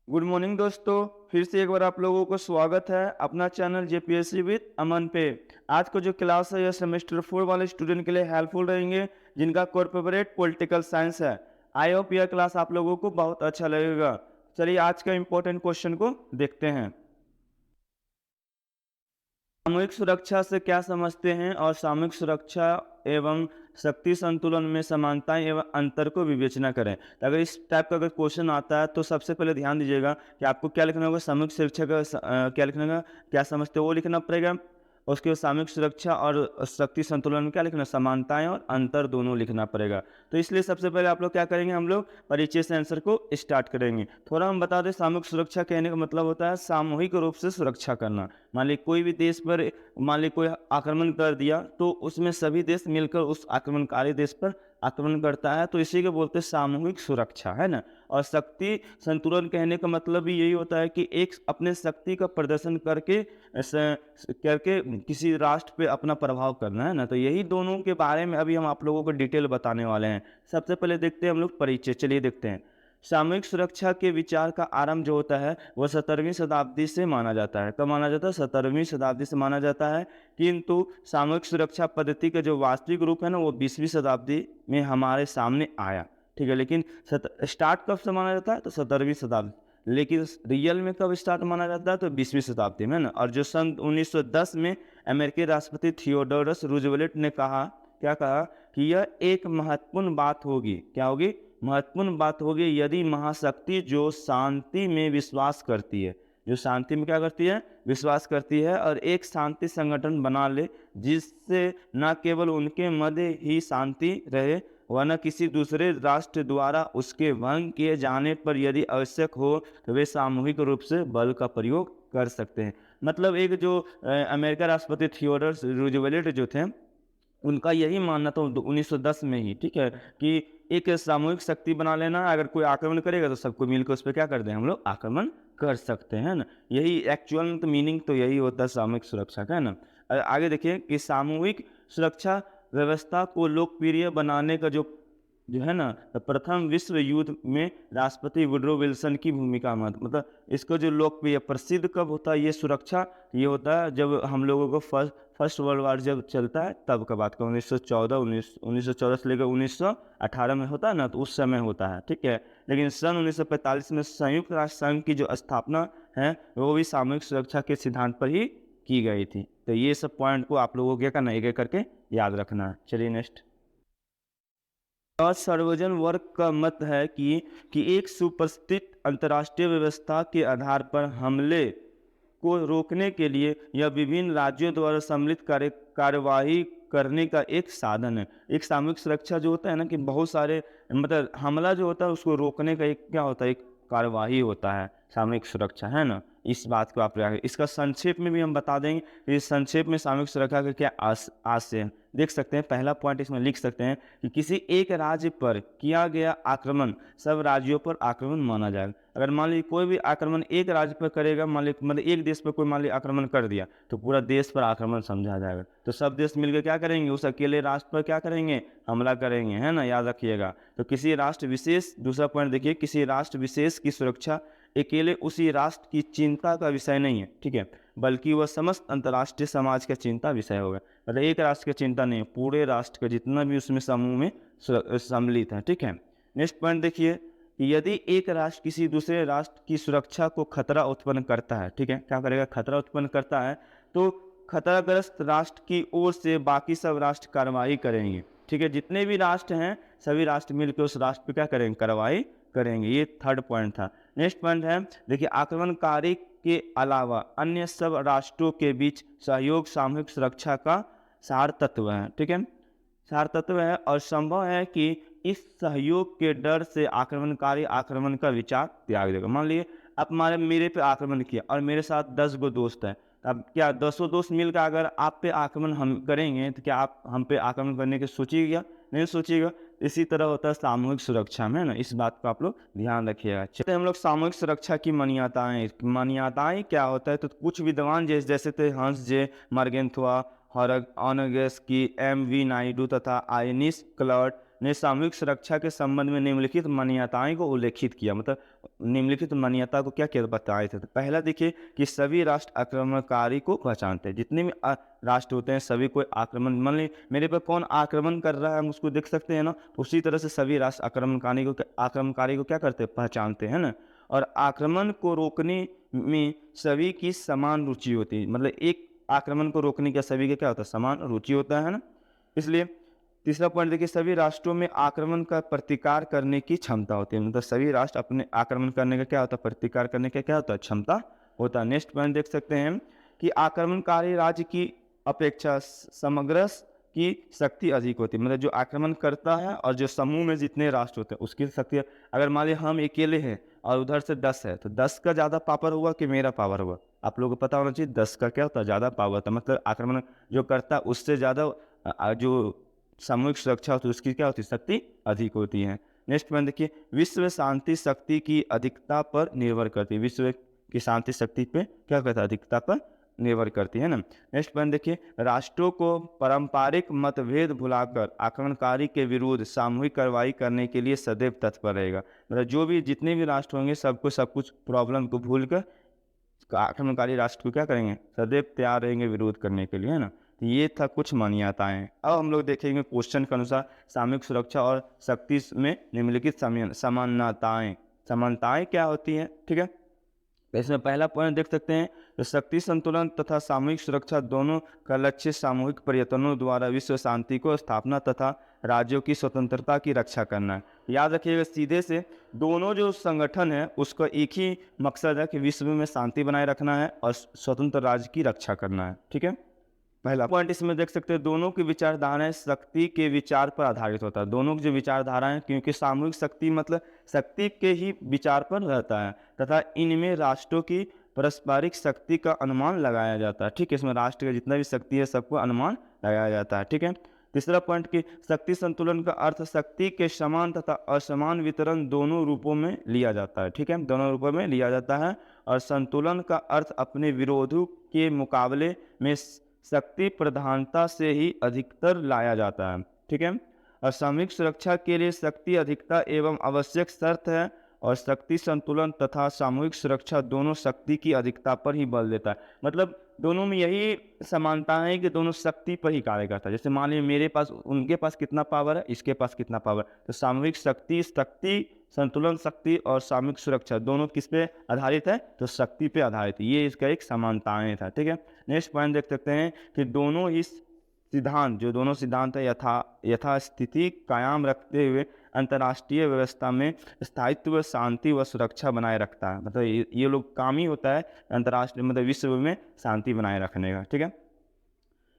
Good morning दोस्तों। फिर से एक बार आप लोगों को स्वागत है अपना चैनल जेपीएससी विद अमन पे। आज का जो क्लास है यह सेमेस्टर 4 वाले स्टूडेंट के लिए हेल्पफुल रहेंगे जिनका कोर फेवरेट पॉलिटिकल साइंस है। आई होप यह क्लास आप लोगों को बहुत अच्छा लगेगा। चलिए आज का इंपॉर्टेंट क्वेश्चन को देखते हैं। सामूहिक सुरक्षा से क्या समझते हैं और सामूहिक सुरक्षा एवं शक्ति संतुलन में समानताएं एवं अंतर को विवेचना करें। तो अगर इस टाइप का अगर क्वेश्चन आता है तो सबसे पहले ध्यान दीजिएगा कि आपको क्या लिखना होगा। सामूहिक सुरक्षा का क्या लिखना होगा, क्या समझते हो वो लिखना पड़ेगा। उसके बाद सामूहिक सुरक्षा और शक्ति संतुलन में क्या लिखना, समानताएं और अंतर दोनों लिखना पड़ेगा। तो इसलिए सबसे पहले आप लोग क्या करेंगे, हम लोग परिचय से आंसर को स्टार्ट करेंगे। थोड़ा हम बता दें, सामूहिक सुरक्षा कहने का मतलब होता है सामूहिक रूप से सुरक्षा करना। मान ली कोई भी देश पर मान ली कोई आक्रमण कर दिया तो उसमें सभी देश मिलकर उस आक्रमणकारी देश पर आक्रमण करता है, तो इसी को बोलते हैं सामूहिक सुरक्षा, है ना। और शक्ति संतुलन कहने का मतलब भी यही होता है कि एक अपने शक्ति का प्रदर्शन करके किसी राष्ट्र पे अपना प्रभाव करना, है ना। तो यही दोनों के बारे में अभी हम आप लोगों को डिटेल बताने वाले हैं। सबसे पहले देखते हैं हम लोग परिचय। चलिए देखते हैं। सामूहिक सुरक्षा के विचार का आरंभ जो होता है वह 17वीं शताब्दी से माना जाता है। कब माना जाता है? 17वीं शताब्दी से माना जाता है। किंतु सामूहिक सुरक्षा पद्धति का जो वास्तविक रूप है ना वो 20वीं शताब्दी में हमारे सामने आया, ठीक है। लेकिन स्टार्ट कब से माना जाता है? तो 17वीं शताब्दी। लेकिन रियल में कब स्टार्ट माना जाता है? तो 20वीं शताब्दी में ना। और जो सन 1910 में अमेरिकी राष्ट्रपति थियोडोरस रूजवेल्ट ने कहा, क्या कहा कि यह एक महत्वपूर्ण बात होगी। क्या होगी? महत्वपूर्ण बात होगी यदि महाशक्ति जो शांति में विश्वास करती है, जो शांति में क्या करती है? विश्वास करती है, और एक शांति संगठन बना ले जिससे न केवल उनके मध्य ही शांति रहे वह न किसी दूसरे राष्ट्र द्वारा उसके भंग किए जाने पर यदि आवश्यक हो तो वे सामूहिक रूप से बल का प्रयोग कर सकते हैं। मतलब एक जो अमेरिका राष्ट्रपति थियोडोर रूजवेल्ट जो थे उनका यही मानना था 1910 में ही, ठीक है, कि एक सामूहिक शक्ति बना लेना, अगर कोई आक्रमण करेगा तो सबको मिलकर उस पर क्या कर दें, हम लोग आक्रमण कर सकते हैं ना। यही एक्चुअल में तो मीनिंग तो यही होता है सामूहिक सुरक्षा का, है ना। आगे देखिए कि सामूहिक सुरक्षा व्यवस्था को लोकप्रिय बनाने का जो है ना, तो प्रथम विश्व युद्ध में राष्ट्रपति वुडरो विल्सन की भूमिका मतलब इसको जो लोकप्रिय प्रसिद्ध कब होता है ये सुरक्षा, ये होता है जब हम लोगों को फर्स्ट वर्ल्ड वार जब चलता है तब का बात का 1914 से लेकर 1918 में होता है ना, तो उस समय होता है, ठीक है। लेकिन सन 1945 में संयुक्त राष्ट्र संघ की जो स्थापना है वो भी सामूहिक सुरक्षा के सिद्धांत पर ही की गई थी। तो ये सब पॉइंट को आप लोगों को क्या करना है, एक एक करके याद रखना है। चलिए नेक्स्ट। और सर्वजन वर्ग का मत है कि एक सुप्रतिष्ठित अंतर्राष्ट्रीय व्यवस्था के आधार पर हमले को रोकने के लिए यह विभिन्न राज्यों द्वारा सम्मिलित कार्यवाही करने का एक साधन है। एक सामूहिक सुरक्षा जो होता है ना कि बहुत सारे मतलब हमला जो होता है उसको रोकने का एक क्या होता है, एक कार्यवाही होता है सामूहिक सुरक्षा, है ना। इस बात को आप इसका संक्षेप में भी हम बता देंगे कि इस संक्षेप में सामूहिक सुरक्षा का क्या आशय है। देख सकते हैं पहला पॉइंट इसमें लिख सकते हैं कि किसी एक राज्य पर किया गया आक्रमण सब राज्यों पर आक्रमण माना जाएगा। अगर मान लीजिए कोई भी आक्रमण एक राज्य पर करेगा, मान लीजिए मतलब एक देश पर कोई मान लीजिए आक्रमण कर दिया तो पूरा देश पर आक्रमण समझा जाएगा। तो सब देश मिलकर क्या करेंगे, उस अकेले राष्ट्र पर क्या करेंगे, हमला करेंगे, है ना, याद रखिएगा। तो किसी राष्ट्र विशेष, दूसरा पॉइंट देखिए, किसी राष्ट्र विशेष की सुरक्षा अकेले उसी राष्ट्र की चिंता का विषय नहीं है, ठीक है, बल्कि वह समस्त अंतर्राष्ट्रीय समाज का चिंता विषय होगा। मतलब एक राष्ट्र की चिंता नहीं है, पूरे राष्ट्र का जितना भी उसमें समूह में सम्मिलित है, ठीक है। नेक्स्ट पॉइंट देखिए कि यदि एक राष्ट्र किसी दूसरे राष्ट्र की सुरक्षा को खतरा उत्पन्न करता है, ठीक है, क्या करेगा, खतरा उत्पन्न करता है, तो खतराग्रस्त राष्ट्र की ओर से बाकी सब राष्ट्र कार्रवाई करेंगे, ठीक है। जितने भी राष्ट्र हैं सभी राष्ट्र मिलकर उस राष्ट्र पर क्या करेंगे, कार्रवाई करेंगे। ये थर्ड पॉइंट था। नेक्स्ट पॉइंट है देखिए, आक्रमणकारी के अलावा अन्य सब राष्ट्रों के बीच सहयोग सामूहिक सुरक्षा का सार तत्व है, ठीक है, सार तत्व है। और संभव है कि इस सहयोग के डर से आक्रमणकारी आक्रमण का विचार त्याग देगा। मान लीजिए आप मेरे पे आक्रमण किया और मेरे साथ 10 गो दोस्त हैं, अब क्या 10 दोस्त मिलकर अगर आप पे आक्रमण हम करेंगे तो क्या आप हम पे आक्रमण करने की सोचिएगा? नहीं सोचिएगा। इसी तरह होता है सामूहिक सुरक्षा में ना, इस बात को आप लोग ध्यान रखिएगा। चलते हम लोग सामूहिक सुरक्षा की मान्यताएं क्या होता है। तो कुछ विद्वान जैसे थे हंस जे मर्गेंथुआ, हॉरग ऑनगस की, एम वी नायडू तथा आइनिस क्लर्ट ने सामूहिक सुरक्षा के संबंध में निम्नलिखित मान्यताएं को उल्लेखित किया। मतलब निम्नलिखित मान्यता को क्या क्या बताए थे। तो पहला देखिए कि सभी राष्ट्र आक्रमणकारी को पहचानते हैं। जितने भी राष्ट्र होते हैं सभी कोई आक्रमण, मान ली मेरे पर कौन आक्रमण कर रहा है हम उसको देख सकते हैं ना। तो उसी तरह से सभी राष्ट्र आक्रमणकारी को क्या करते हैं, पहचानते हैं ना। और आक्रमण को रोकने में सभी की समान रुचि होती है। मतलब एक आक्रमण को रोकने का सभी का क्या होता है, समान रुचि होता है ना। इसलिए तीसरा पॉइंट देखिए, सभी राष्ट्रों में आक्रमण का प्रतिकार करने की क्षमता होती है। मतलब सभी राष्ट्र अपने आक्रमण करने का क्या होता है, प्रतिकार करने का क्या होता है, क्षमता होता है। नेक्स्ट पॉइंट देख सकते हैं कि आक्रमणकारी राज्य की अपेक्षा समग्र की शक्ति अधिक होती है। मतलब जो आक्रमण करता है और जो समूह में जितने राष्ट्र होते हैं उसकी शक्ति, अगर मान लीजिए हम अकेले हैं और उधर से 10 है तो 10 का ज़्यादा पावर हुआ कि मेरा पावर हुआ। आप लोगों को पता होना चाहिए 10 का क्या होता है, ज़्यादा पावर होता है। मतलब आक्रमण जो करता है उससे ज़्यादा जो सामूहिक सुरक्षा होती है उसकी क्या होती है, शक्ति अधिक होती है। नेक्स्ट पॉइंट देखिए, विश्व शांति शक्ति की अधिकता पर निर्भर करती है। विश्व की शांति शक्ति पे क्या करता है, अधिकता पर निर्भर करती है ना। नेक्स्ट पॉइंट देखिए, राष्ट्रों को पारंपरिक मतभेद भुलाकर आक्रमणकारी के विरुद्ध सामूहिक कार्रवाई करने के लिए सदैव तत्पर रहेगा। मतलब जो भी जितने भी राष्ट्र होंगे सबको सब कुछ प्रॉब्लम को भूलकर आक्रमणकारी राष्ट्र को क्या करेंगे, सदैव तैयार रहेंगे विरोध करने के लिए, है ना। तो ये था कुछ मान्यताएं। अब हम लोग देखेंगे क्वेश्चन के अनुसार सामूहिक सुरक्षा और शक्ति में निम्नलिखित समानताएं क्या होती हैं, ठीक है। इसमें पहला पॉइंट देख सकते हैं, तो शक्ति संतुलन तथा सामूहिक सुरक्षा दोनों का लक्ष्य सामूहिक प्रयत्नों द्वारा विश्व शांति को स्थापना तथा राज्यों की स्वतंत्रता की रक्षा करना है। याद रखिएगा सीधे से दोनों जो संगठन है उसका एक ही मकसद है कि विश्व में शांति बनाए रखना है और स्वतंत्र राज्य की रक्षा करना है, ठीक है। पहला पॉइंट इसमें देख सकते हैं, दोनों की विचारधाराएं शक्ति के विचार पर आधारित होता है। दोनों की जो विचारधारा है, क्योंकि सामूहिक शक्ति मतलब शक्ति के ही विचार पर रहता है तथा इनमें राष्ट्रों की पारस्परिक शक्ति का अनुमान लगाया जाता है, ठीक है। इसमें राष्ट्र का जितना भी शक्ति है सबको अनुमान लगाया जाता है, ठीक है। तीसरा पॉइंट की शक्ति संतुलन का अर्थ शक्ति के समान तथा असमान वितरण दोनों रूपों में लिया जाता है, ठीक है, दोनों रूपों में लिया जाता है। और संतुलन का अर्थ अपने विरोधियों के मुकाबले में शक्ति प्रधानता से ही अधिकतर लाया जाता है, ठीक है। और सामूहिक सुरक्षा के लिए शक्ति अधिकता एवं आवश्यक शर्त है और शक्ति संतुलन तथा सामूहिक सुरक्षा दोनों शक्ति की अधिकता पर ही बल देता है। मतलब दोनों में यही समानता है कि दोनों शक्ति पर ही कार्य करता है। जैसे मान लीजिए मेरे पास, उनके पास कितना पावर है, इसके पास कितना पावर, तो सामूहिक शक्ति संतुलन शक्ति और सामूहिक सुरक्षा दोनों किस पे आधारित है, तो शक्ति पे आधारित है। ये इसका एक समानताएं था, ठीक है। नेक्स्ट पॉइंट देख सकते हैं कि दोनों ही सिद्धांत, जो दोनों सिद्धांत है यथास्थिति कायम रखते हुए अंतर्राष्ट्रीय व्यवस्था में स्थायित्व, शांति व सुरक्षा बनाए रखता है। मतलब ये लोग काम ही होता है अंतर्राष्ट्रीय मतलब विश्व में शांति बनाए रखने का, ठीक है।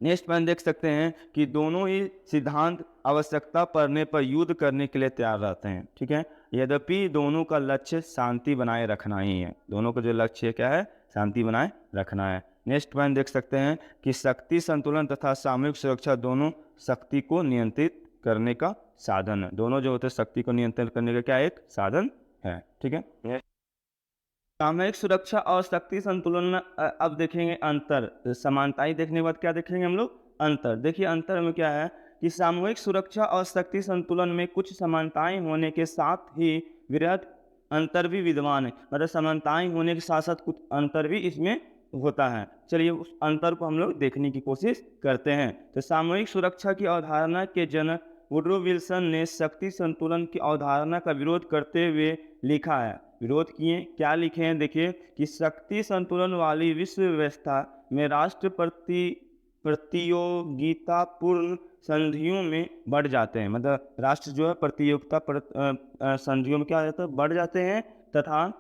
नेक्स्ट पॉइंट देख सकते हैं कि दोनों ही सिद्धांत आवश्यकता पड़ने पर युद्ध करने के लिए तैयार रहते हैं, ठीक है। यद्यपि दोनों का लक्ष्य शांति बनाए रखना ही है। दोनों का जो लक्ष्य क्या है, शांति बनाए रखना है। नेक्स्ट पॉइंट देख सकते हैं कि शक्ति संतुलन तथा सामूहिक सुरक्षा दोनों शक्ति को नियंत्रित करने का साधन है। दोनों जो होते हैं शक्ति को नियंत्रित करने का क्या एक साधन है, ठीक है। सामूहिक सुरक्षा और शक्ति संतुलन में अब देखेंगे अंतर। समानताएं देखने के बाद क्या देखेंगे हम लोग, अंतर। देखिए अंतर में क्या है कि सामूहिक सुरक्षा और शक्ति संतुलन में कुछ समानताएं होने के साथ ही वृहद अंतर भी विद्यमान है। मतलब समानताएं होने के साथ साथ कुछ अंतर भी इसमें होता है। चलिए उस अंतर को हम लोग देखने की कोशिश करते हैं। तो सामूहिक सुरक्षा की अवधारणा के जनक वुड्रो विल्सन ने शक्ति संतुलन की अवधारणा का विरोध करते हुए लिखा है। विरोध किए, क्या लिखे हैं देखिए कि शक्ति संतुलन वाली विश्व व्यवस्था में राष्ट्र प्रतियोगितापूर्ण संधियों में बढ़ जाते हैं। मतलब राष्ट्र जो है प्रतियोगिता संधियों में क्या हो जाता है, बढ़ जाते हैं तथा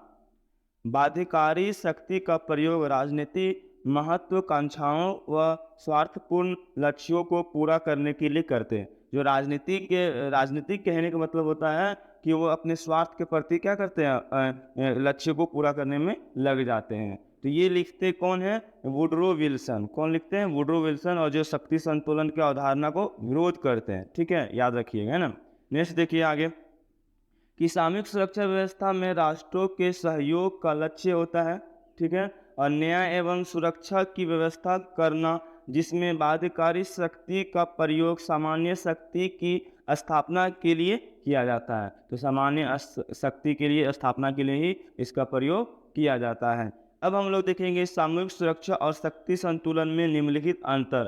बाध्यकारी शक्ति का प्रयोग राजनीतिक महत्वाकांक्षाओं व स्वार्थपूर्ण लक्ष्यों को पूरा करने के लिए करते हैं। जो राजनीतिक कहने का मतलब होता है कि वो अपने स्वार्थ के प्रति क्या करते हैं, लक्ष्य को पूरा करने में लग जाते हैं। तो ये लिखते कौन है, वुड्रो विल्सन। कौन लिखते हैं, वुड्रो विल्सन। और जो शक्ति संतुलन की अवधारणा को विरोध करते हैं, ठीक है, याद रखिएगा, है ना। नेक्स्ट देखिए आगे कि सामूहिक सुरक्षा व्यवस्था में राष्ट्रों के सहयोग का लक्ष्य होता है, ठीक है, और न्याय एवं सुरक्षा की व्यवस्था करना जिसमें बाध्यकारी शक्ति का प्रयोग सामान्य शक्ति की स्थापना के लिए किया जाता है। तो सामान्य शक्ति के लिए, स्थापना के लिए ही इसका प्रयोग किया जाता है। अब हम लोग देखेंगे सामूहिक सुरक्षा और शक्ति संतुलन में निम्नलिखित अंतर,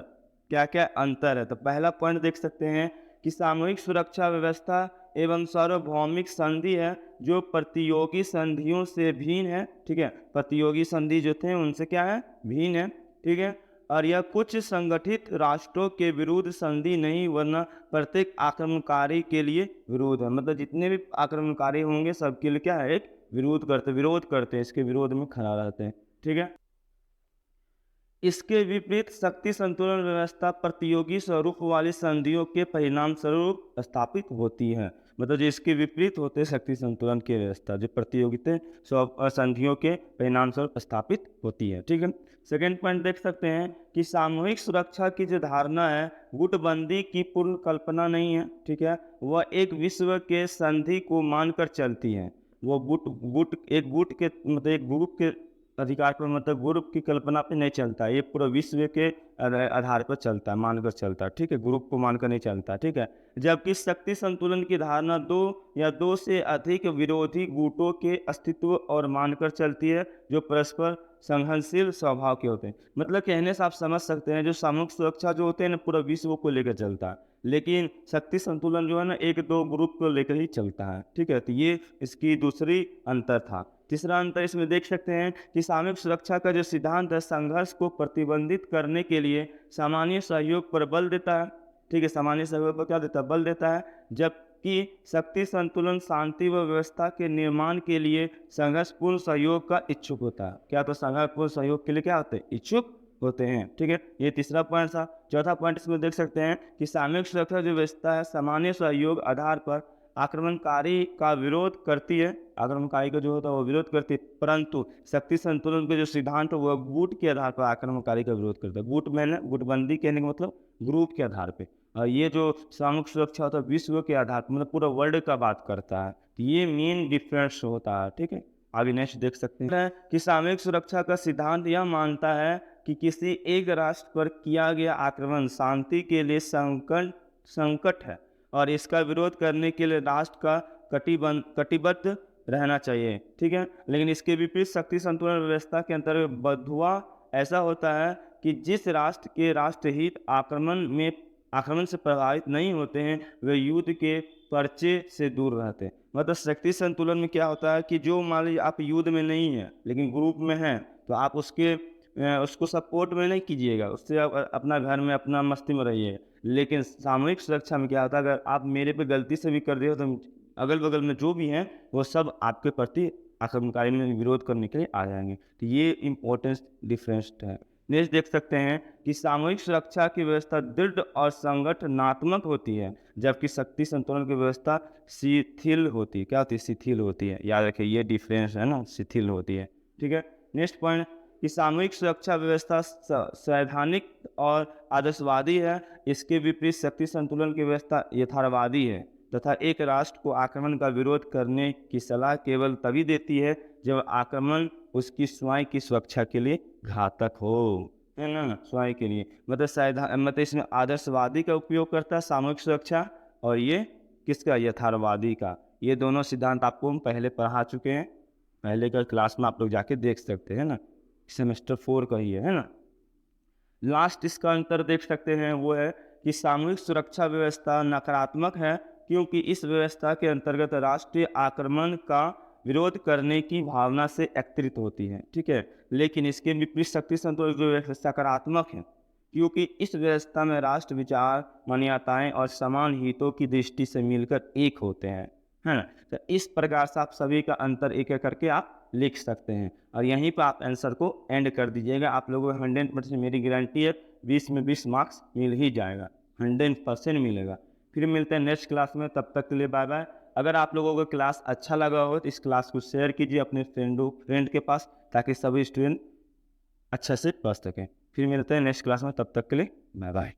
क्या-क्या अंतर है। तो पहला पॉइंट देख सकते हैं कि सामूहिक सुरक्षा व्यवस्था एवं सार्वभौमिक संधि है जो प्रतियोगी संधियों से भिन्न है, ठीक है। प्रतियोगी संधि जो थे उनसे क्या है, भिन्न है, ठीक है। और यह कुछ संगठित राष्ट्रों के विरुद्ध संधि नहीं, वरना प्रत्येक आक्रमणकारी के लिए विरोध है। मतलब जितने भी आक्रमणकारी होंगे सबके लिए क्या है, एक विरोध करते हैं, इसके विरोध में खड़ा रहते हैं, ठीक है। इसके विपरीत शक्ति संतुलन व्यवस्था प्रतियोगी स्वरूप वाली संधियों के परिणाम स्वरूप स्थापित होती है। मतलब जो इसके विपरीत होते हैं शक्ति संतुलन की व्यवस्था, जो प्रतियोगिता संधियों के परिणाम स्वरूप स्थापित होती है, ठीक है। सेकेंड पॉइंट देख सकते हैं कि सामूहिक सुरक्षा की जो धारणा है गुटबंदी की पूर्ण कल्पना नहीं है, ठीक है। वह एक विश्व के संधि को मानकर चलती है। वो एक गुट के मतलब एक ग्रुप के अधिकार पर, मतलब ग्रुप की कल्पना पे नहीं चलता है, ये पूरा विश्व के आधार पर चलता है, मानकर चलता है, ठीक है। ग्रुप को मानकर नहीं चलता, ठीक है। जबकि शक्ति संतुलन की धारणा दो या दो से अधिक विरोधी गुटों के अस्तित्व और मानकर चलती है जो परस्पर संघर्षशील स्वभाव के होते हैं। मतलब कहने से आप समझ सकते हैं जो सामूहिक सुरक्षा जो होते हैं ना पूरा विश्व को लेकर चलता है, लेकिन शक्ति संतुलन जो है ना एक दो ग्रुप को लेकर ही चलता है, ठीक है। तो ये इसकी दूसरी अंतर था। तीसरा अंतर इसमें देख सकते हैं कि सामूहिक सुरक्षा का जो सिद्धांत है संघर्ष को प्रतिबंधित करने के लिए सामान्य सहयोग पर बल देता है, ठीक है। सामान्य सहयोग पर क्या देता है, बल देता है। जबकि शक्ति संतुलन शांति व व्यवस्था के निर्माण के लिए संघर्षपूर्ण सहयोग का इच्छुक होता है। क्या तो संघर्षपूर्ण सहयोग के लिए क्या होते हैं, इच्छुक होते हैं, ठीक है। ये तीसरा पॉइंट था। चौथा पॉइंट इसमें देख सकते हैं कि सामूहिक सुरक्षा जो व्यवस्था है सामान्य सहयोग आधार पर आक्रमणकारी का विरोध करती है, आक्रमणकारी का जो होता है वो विरोध करती है, परंतु शक्ति संतुलन के जो सिद्धांत है वो गुट के आधार पर आक्रमणकारी का विरोध करता है। गुट मैंने गुटबंदी कहने का मतलब ग्रुप के आधार पे, और ये जो सामूहिक सुरक्षा होता है विश्व के आधार पर, मतलब पूरा वर्ल्ड का बात करता है। तो ये मेन डिफरेंस होता है, ठीक है। आगे नेक्स्ट देख सकते हैं कि सामूहिक सुरक्षा का सिद्धांत यह मानता है कि किसी एक राष्ट्र पर किया गया आक्रमण शांति के लिए संकट है और इसका विरोध करने के लिए राष्ट्र का कटिबद्ध रहना चाहिए, ठीक है। लेकिन इसके विपरीत शक्ति संतुलन व्यवस्था के अंतर्गत बंधुआ ऐसा होता है कि जिस राष्ट्र के राष्ट्रहित आक्रमण से प्रभावित नहीं होते हैं वे युद्ध के पर्चे से दूर रहते हैं। मतलब शक्ति संतुलन में क्या होता है कि जो मान लीजिए आप युद्ध में नहीं है लेकिन ग्रुप में हैं तो आप उसको सपोर्ट में नहीं कीजिएगा, उससे आप अपना घर में अपना मस्ती में रहिए। लेकिन सामूहिक सुरक्षा में क्या होता है, अगर आप मेरे पे गलती से भी कर दिए हो तो अगल बगल में जो भी हैं वो सब आपके प्रति आक्रमणकारी में विरोध करने के लिए आ जाएंगे। तो ये इम्पोर्टेंस डिफरेंस है। नेक्स्ट देख सकते हैं कि सामूहिक सुरक्षा की व्यवस्था दृढ़ और संगठनात्मक होती है जबकि शक्ति संतुलन की व्यवस्था शिथिल होती है। क्या होती है, शिथिल होती है। याद रखिए ये डिफरेंस है ना, शिथिल होती है, ठीक है। नेक्स्ट पॉइंट कि सामूहिक सुरक्षा व्यवस्था सैद्धांतिक और आदर्शवादी है, इसके विपरीत शक्ति संतुलन की व्यवस्था यथार्थवादी है तथा एक राष्ट्र को आक्रमण का विरोध करने की सलाह केवल तभी देती है जब आक्रमण उसकी स्वयं की सुरक्षा के लिए घातक हो, है ना, स्वयं के लिए। मतलब इसमें आदर्शवादी का उपयोग करता है सामूहिक सुरक्षा, और ये किसका, यथार्थवादी का। ये दोनों सिद्धांत आपको हम पहले पढ़ा चुके हैं, पहले का क्लास में आप लोग जाके देख सकते हैं ना, सेमेस्टर 4 का ही है ना। लास्ट इसका अंतर देख सकते हैं वो है कि सामूहिक सुरक्षा व्यवस्था नकारात्मक है क्योंकि इस व्यवस्था के अंतर्गत राष्ट्रीय आक्रमण का विरोध करने की भावना से एकत्रित होती है, ठीक है। लेकिन इसके विपरीत शक्ति संतुलन की व्यवस्था सकारात्मक है क्योंकि इस व्यवस्था में राष्ट्र विचार, मान्यताएं और समान हितों की दृष्टि से मिलकर एक होते हैं, है ना। तो इस प्रकार से आप सभी का अंतर एक एक करके आप लिख सकते हैं और यहीं पर आप आंसर को एंड कर दीजिएगा। आप लोगों को 100% मेरी गारंटी है 20 में 20 मार्क्स मिल ही जाएगा, 100% मिलेगा। फिर मिलते हैं नेक्स्ट क्लास में, तब तक के लिए बाय बाय। अगर आप लोगों को क्लास अच्छा लगा हो तो इस क्लास को शेयर कीजिए अपने फ्रेंड के पास ताकि सभी स्टूडेंट अच्छे से पढ़ सकें। फिर मिलते हैं नेक्स्ट क्लास में, तब तक के लिए बाय बाय।